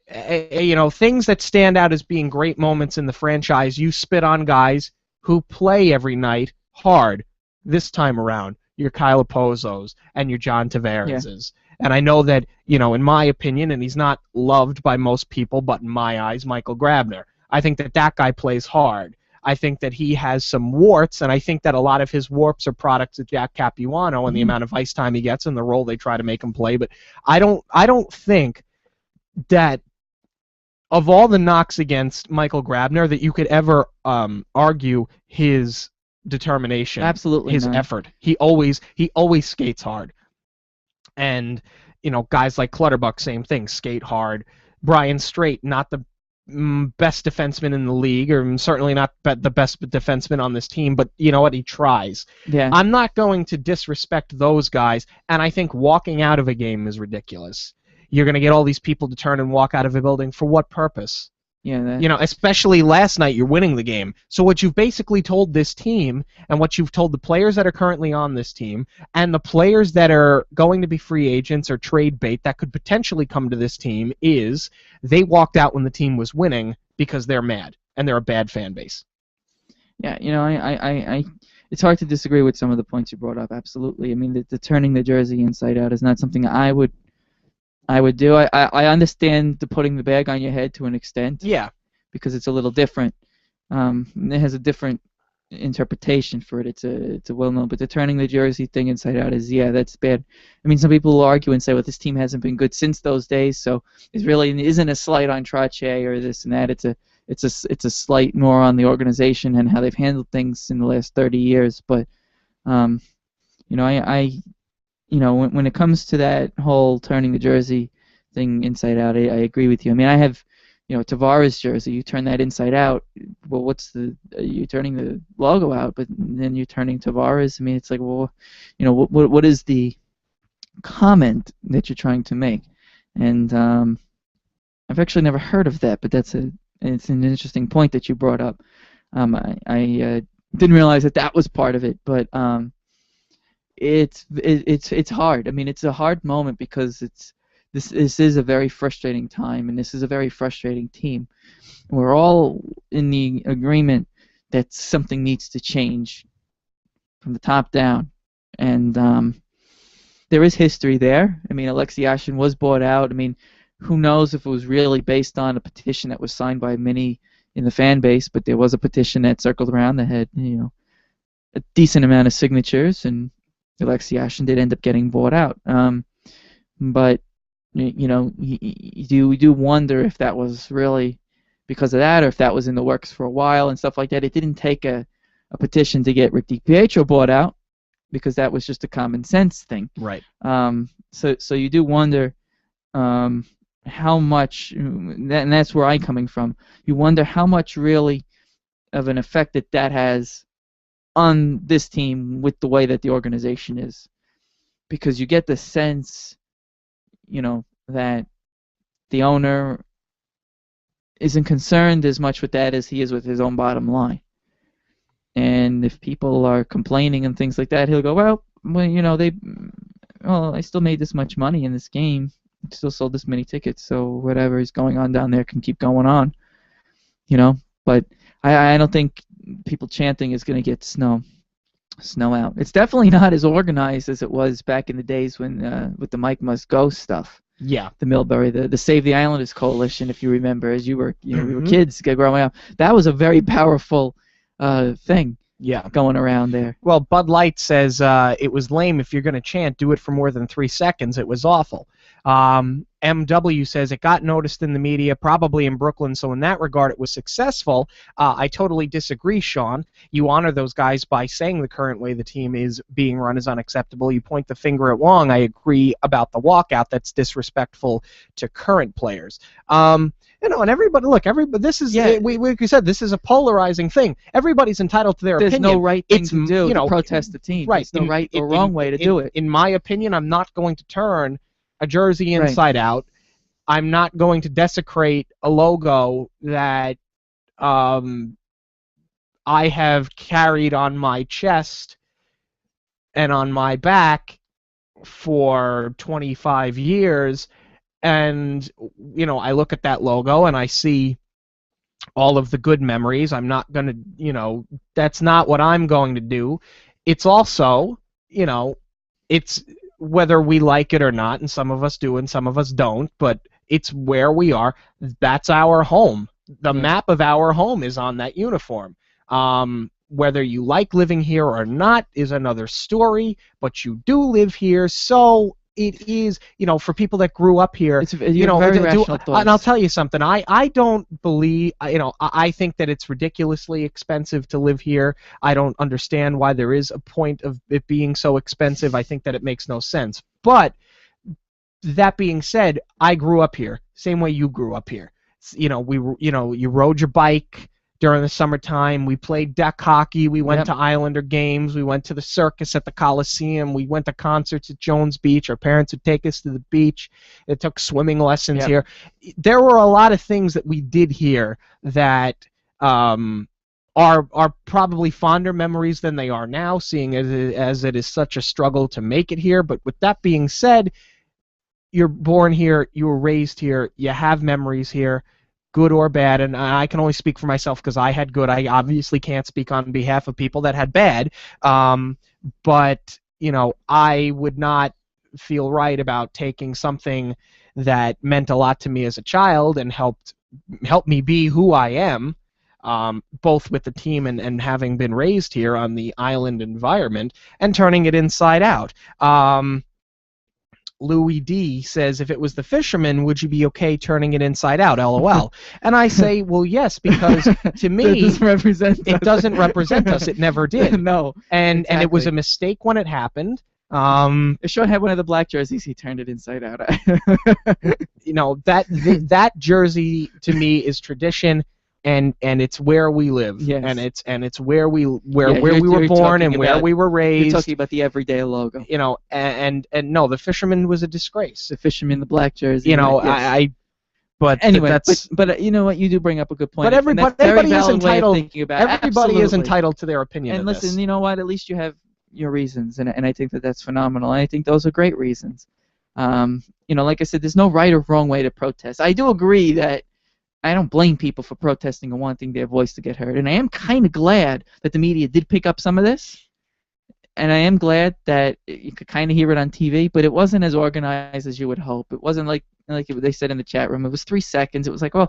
Speaker 2: things that stand out as being great moments in the franchise. You spit on guys who play every night hard. This time around, your Kyle Pozos and your John Tavareses. Yeah. And I know that, in my opinion, and he's not loved by most people, but in my eyes, Michael Grabner. I think that guy plays hard. I think that he has some warts, and I think that a lot of his warts are products of Jack Capuano and the amount of ice time he gets and the role they try to make him play. But I don't think that of all the knocks against Michael Grabner that you could ever argue his determination,
Speaker 3: absolutely
Speaker 2: his
Speaker 3: not.
Speaker 2: effort. He always skates hard. And guys like Clutterbuck, same thing, skate hard. Brian Strait, not the best defenseman in the league, or certainly not the best defenseman on this team, but you know what, he tries.
Speaker 3: Yeah.
Speaker 2: I'm not going to disrespect those guys, and I think walking out of a game is ridiculous. You're going to get all these people to turn and walk out of a building for what purpose?
Speaker 3: Yeah.
Speaker 2: Especially last night, you're winning the game. So what you've basically told this team, and what you've told the players that are currently on this team, and the players that are going to be free agents or trade bait that could potentially come to this team, is they walked out when the team was winning because they're mad, and they're a bad fan base.
Speaker 3: Yeah, I it's hard to disagree with some of the points you brought up, absolutely. I mean, the turning the jersey inside out is not something I would do. I understand the putting the bag on your head to an extent.
Speaker 2: Yeah.
Speaker 3: Because it's a little different. It has a different interpretation for it. It's a well-known. But the turning the jersey thing inside out is, yeah, that's bad. I mean, some people will argue and say, well, this team hasn't been good since those days, so it really isn't a slight on Trottier or this and that. It's a slight more on the organization and how they've handled things in the last 30 years. But when it comes to that whole turning the jersey thing inside out, I agree with you. I mean, I have, Tavares jersey. You turn that inside out. Well, you're turning the logo out, but then you're turning Tavares. I mean, it's like, well, what is the comment that you're trying to make? And I've actually never heard of that, but it's an interesting point that you brought up. I didn't realize that was part of it, but it's hard. I mean, it's a hard moment because this is a very frustrating time, and this is a very frustrating team. We're all in the agreement that something needs to change from the top down, and there is history there. I mean, Alexei Yashin was bought out. I mean, who knows if it was really based on a petition that was signed by many in the fan base, but there was a petition that circled around that had, a decent amount of signatures, and Alexei Yashin did end up getting bought out. But you do wonder if that was really because of that, or if that was in the works for a while and stuff like that. It didn't take a petition to get Rick DiPietro bought out, because that was just a common sense thing.
Speaker 2: Right.
Speaker 3: So you do wonder how much, and that's where I'm coming from. You wonder how much really of an effect that has on this team with the way that the organization is, because you get the sense, that the owner isn't concerned as much with that as he is with his own bottom line. And if people are complaining and things like that, he'll go, well, I still made this much money in this game, still sold this many tickets, so whatever is going on down there can keep going on, But I don't think people chanting is going to get snow out. It's definitely not as organized as it was back in the days when with the Mike Must Go stuff.
Speaker 2: Yeah.
Speaker 3: The Millbury, the Save the Islanders coalition, if you remember, as we were kids growing up. That was a very powerful thing.
Speaker 2: Yeah.
Speaker 3: Going around there.
Speaker 2: Well, Bud Light says it was lame. If you're going to chant, do it for more than 3 seconds. It was awful. MW says it got noticed in the media, probably in Brooklyn, so in that regard it was successful. I totally disagree, Sean. You honor those guys by saying the current way the team is being run is unacceptable. You point the finger at Wong. I agree about the walkout. That's disrespectful to current players. And everybody, this is, like you said, this is a polarizing thing. Everybody's entitled to their opinion.
Speaker 3: There's no right thing to do to protest the team.
Speaker 2: Right.
Speaker 3: There's no right or wrong way to do it.
Speaker 2: In my opinion, I'm not going to turn a jersey inside out. I'm not going to desecrate a logo that I have carried on my chest and on my back for 25 years. And, I look at that logo and I see all of the good memories. I'm not going to, that's not what I'm going to do. It's also, it's whether we like it or not, and some of us do and some of us don't, but it's where we are. That's our home. The map of our home is on that uniform. Whether you like living here or not is another story, but you do live here, so it is, for people that grew up here,
Speaker 3: very rational thoughts.
Speaker 2: And I'll tell you something, I don't believe, I think that it's ridiculously expensive to live here. I don't understand why there is a point of it being so expensive. I think that it makes no sense. But that being said, I grew up here, same way you grew up here. You rode your bike during the summertime. We played deck hockey. We went to Islander games. We went to the circus at the Coliseum. We went to concerts at Jones Beach. Our parents would take us to the beach. They took swimming lessons here. There were a lot of things that we did here that are probably fonder memories than they are now, seeing as it is such a struggle to make it here. But with that being said, you're born here, you were raised here, you have memories here, good or bad, and I can only speak for myself because I had good. I obviously can't speak on behalf of people that had bad, but I would not feel right about taking something that meant a lot to me as a child and helped me be who I am, both with the team and having been raised here on the island environment, and turning it inside out. Louis D says, if it was the fisherman, would you be okay turning it inside out? LOL. And I say, well, yes, because to me, it doesn't represent us. It never did.
Speaker 3: No.
Speaker 2: And it was a mistake when it happened.
Speaker 3: If Sean had one of the black jerseys, he turned it inside out.
Speaker 2: That jersey to me is tradition. And it's where we live, and it's where we were born and where we were raised.
Speaker 3: You're talking about the everyday logo,
Speaker 2: and no, the fisherman was a disgrace.
Speaker 3: The fisherman, the black jersey.
Speaker 2: But
Speaker 3: anyway, but you know what? You do bring up a good point.
Speaker 2: But everybody is entitled. Everybody is
Speaker 3: Absolutely.
Speaker 2: Entitled to their opinion.
Speaker 3: And
Speaker 2: of
Speaker 3: listen,
Speaker 2: this.
Speaker 3: you know what? At least you have your reasons, and I think that's phenomenal. And I think those are great reasons. Like I said, there's no right or wrong way to protest. I do agree that. I don't blame people for protesting and wanting their voice to get heard. And I am kind of glad that the media did pick up some of this. And I am glad that you could kind of hear it on TV, but it wasn't as organized as you would hope. It wasn't like they said in the chat room. It was 3 seconds. It was like, oh,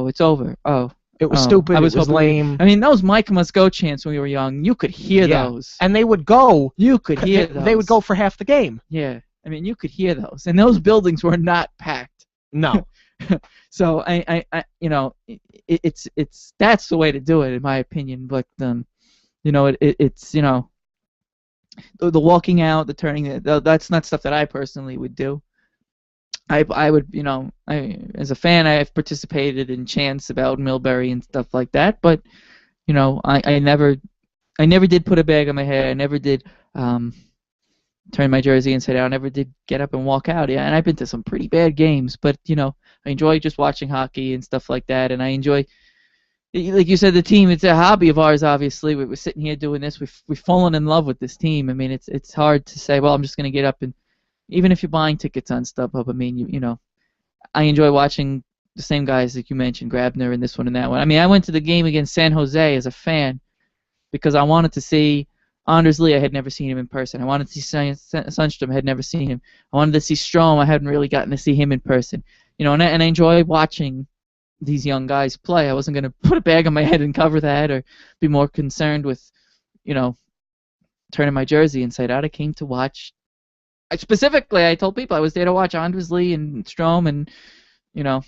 Speaker 3: it's over. Oh.
Speaker 2: It was stupid. It was lame.
Speaker 3: I mean, those Mike Must Go chants when we were young, you could hear those.
Speaker 2: And they would go.
Speaker 3: You could hear those.
Speaker 2: They would go for half the game.
Speaker 3: Yeah. I mean, you could hear those. And those buildings were not packed.
Speaker 2: No.
Speaker 3: So it's that's the way to do it in my opinion. But it's the walking out, the turning, that's not stuff that I personally would do. I would as a fan I've participated in chants about Millbury and stuff like that. But I never did put a bag on my head. I never did turn my jersey inside out. I never did get up and walk out. Yeah, and I've been to some pretty bad games, but I enjoy just watching hockey and stuff like that, and I enjoy, like you said, the team. It's a hobby of ours. Obviously, we're sitting here doing this. We've fallen in love with this team. I mean, it's hard to say. Well, I'm just gonna get up and even if you're buying tickets on StubHub, I mean, you know, I enjoy watching the same guys that you mentioned, Grabner and this one and that one. I mean, I went to the game against San Jose as a fan because I wanted to see Anders Lee. I had never seen him in person. I wanted to see Sundstrom. I had never seen him. I wanted to see Strome. I hadn't really gotten to see him in person. You know, and I enjoy watching these young guys play. I wasn't going to put a bag on my head and cover that or be more concerned with, you know, turning my jersey inside out. I came to watch. Specifically, I told people I was there to watch Anders Lee and Strome, and, you know,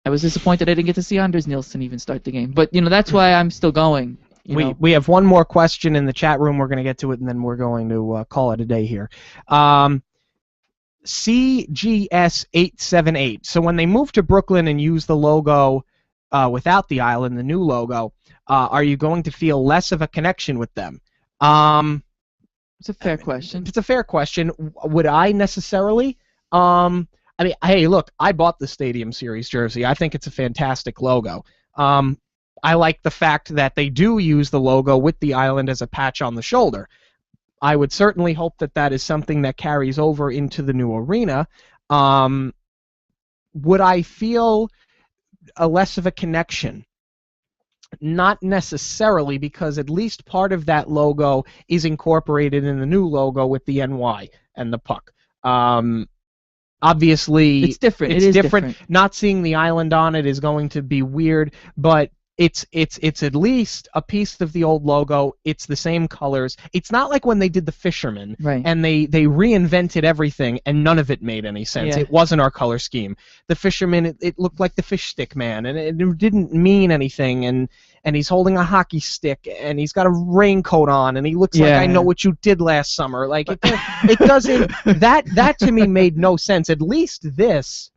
Speaker 3: I was disappointed I didn't get to see Anders Nielsen even start the game. But, you know, that's why I'm still going.
Speaker 4: We have one more question in the chat room. We're going to get to it, and then we're going to call it a day here. CGS878. So when they move to Brooklyn and use the logo without the island, the new logo, are you going to feel less of a connection with them?
Speaker 3: It's a fair question.
Speaker 4: It's a fair question. Would I necessarily? I mean, hey, look, I bought the Stadium Series jersey. I think it's a fantastic logo. I like the fact that they do use the logo with the island as a patch on the shoulder. I would certainly hope that that is something that carries over into the new arena. Would I feel a less of a connection? Not necessarily, because at least part of that logo is incorporated in the new logo with the NY and the puck. Obviously,
Speaker 3: it's different.
Speaker 4: It's
Speaker 3: it is
Speaker 4: different. Not seeing the island on it is going to be weird, but it's at least a piece of the old logo. It's the same colors. It's not like when they did the Fisherman,
Speaker 3: right,
Speaker 4: and they reinvented everything and none of it made any sense.
Speaker 3: Yeah.
Speaker 4: It wasn't our color scheme. The Fisherman, it looked like the fish stick man, and it didn't mean anything. And he's holding a hockey stick, and he's got a raincoat on, and he looks like I know what you did last summer. Like it doesn't. That to me made no sense. At least this,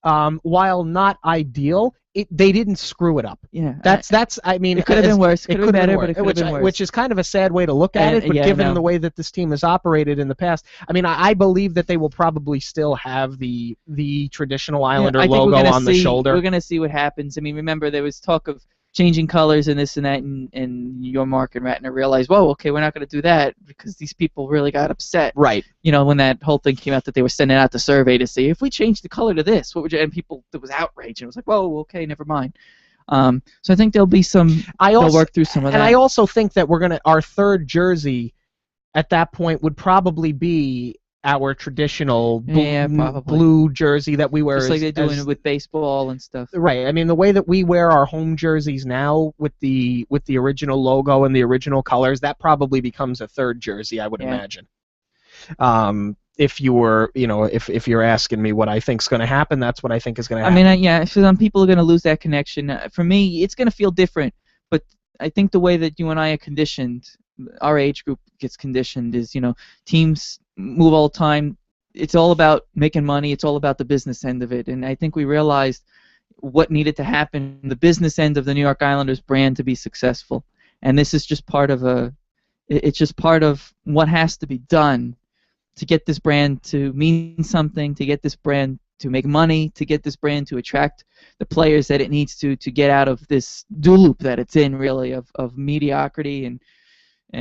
Speaker 4: while not ideal, they didn't screw it up.
Speaker 3: Yeah,
Speaker 4: that's. I mean,
Speaker 3: it could have been worse. It could have been better, but it could have
Speaker 4: which,
Speaker 3: been worse.
Speaker 4: Which is kind of a sad way to look at it. But
Speaker 3: yeah,
Speaker 4: given the way that this team has operated in the past, I mean, I believe that they will probably still have the traditional Islander logo on the shoulder.
Speaker 3: We're gonna see what happens. I mean, remember there was talk of changing colors and this and that, and your Mark and Ratner realized, whoa, okay, we're not going to do that because these people really got upset.
Speaker 4: Right.
Speaker 3: You know, when that whole thing came out that they were sending out the survey to see if we changed the color to this, what would you? And people, there was outrage, and it was like, whoa, okay, never mind. So I think there'll be some. They'll work through some of that.
Speaker 4: And I also think that our third jersey at that point would probably be our traditional blue jersey that we wear.
Speaker 3: Just like they're doing with baseball and stuff.
Speaker 4: Right. I mean, the way that we wear our home jerseys now with the original logo and the original colors, that probably becomes a third jersey, I would imagine. If you were, if you're asking me what I think's going to happen, that's what I think is going to happen.
Speaker 3: I mean, for some people are going to lose that connection. For me, it's going to feel different. But I think the way that you and I are conditioned, our age group gets conditioned, is, teams move all the time. It's all about making money. It's all about the business end of it. And I think we realized what needed to happen, the business end of the New York Islanders brand to be successful. And this is just part of it's just part of what has to be done to get this brand to mean something, to get this brand to make money, to get this brand to attract the players that it needs to get out of this do loop that it's in, really, of mediocrity and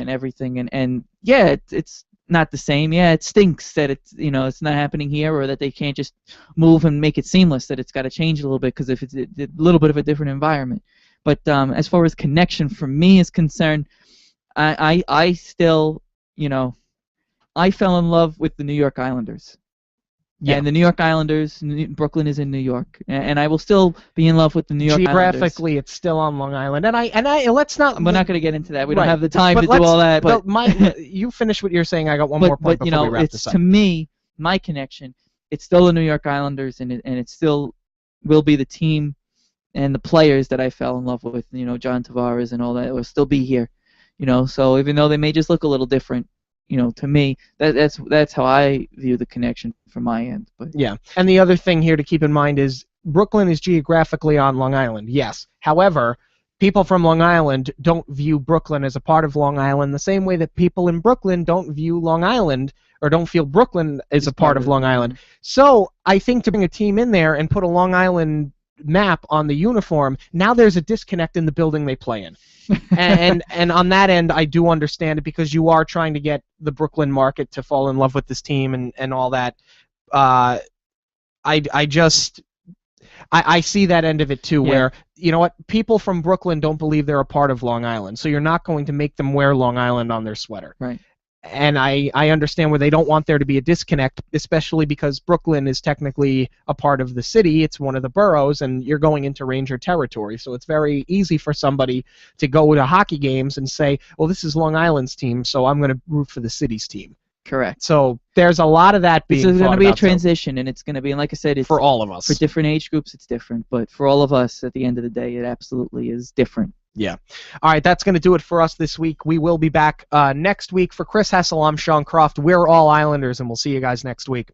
Speaker 3: everything. And yeah, it's not the same. Yeah, it stinks that it's not happening here, or that they can't just move and make it seamless, that it's got to change a little bit because if it's a little bit of a different environment. But as far as connection for me is concerned, I still, I fell in love with the New York Islanders. Yeah. And the New York Islanders, Brooklyn is in New York, and I will still be in love with the New York Islanders.
Speaker 4: Geographically, it's still on Long Island, and I let's not.
Speaker 3: We're not going to get into that. We don't have the time to do all that. But
Speaker 4: you finish what you're saying. I got one more point before we wrap this up.
Speaker 3: To me, my connection, it's still the New York Islanders, and it still will be the team and the players that I fell in love with. John Tavares and all that will still be here. So even though they may just look a little different, to me, that's how I view the connection from my end. But
Speaker 4: yeah, and the other thing here to keep in mind is Brooklyn is geographically on Long Island, yes. However, people from Long Island don't view Brooklyn as a part of Long Island the same way that people in Brooklyn don't view Long Island or don't feel Brooklyn is a part of Long Island. So I think to bring a team in there and put a Long Island map on the uniform, now there's a disconnect in the building they play in. and on that end, I do understand it, because you are trying to get the Brooklyn market to fall in love with this team and all that. I see that end of it too, where, you know what, people from Brooklyn don't believe they're a part of Long Island, so you're not going to make them wear Long Island on their sweater.
Speaker 3: Right.
Speaker 4: And I understand where they don't want there to be a disconnect, especially because Brooklyn is technically a part of the city. It's one of the boroughs, and you're going into Ranger territory, so it's very easy for somebody to go to hockey games and say, well, this is Long Island's team, so I'm going to root for the city's team.
Speaker 3: Correct.
Speaker 4: So there's a lot of that being.
Speaker 3: This is going to be a transition, and it's going to be, and like I said, it's
Speaker 4: for all of us.
Speaker 3: For different age groups, it's different, but for all of us, at the end of the day, it absolutely is different.
Speaker 4: Yeah. All right, that's going to do it for us this week. We will be back next week. For Chris Hessel, I'm Sean Croft. We're all Islanders, and we'll see you guys next week.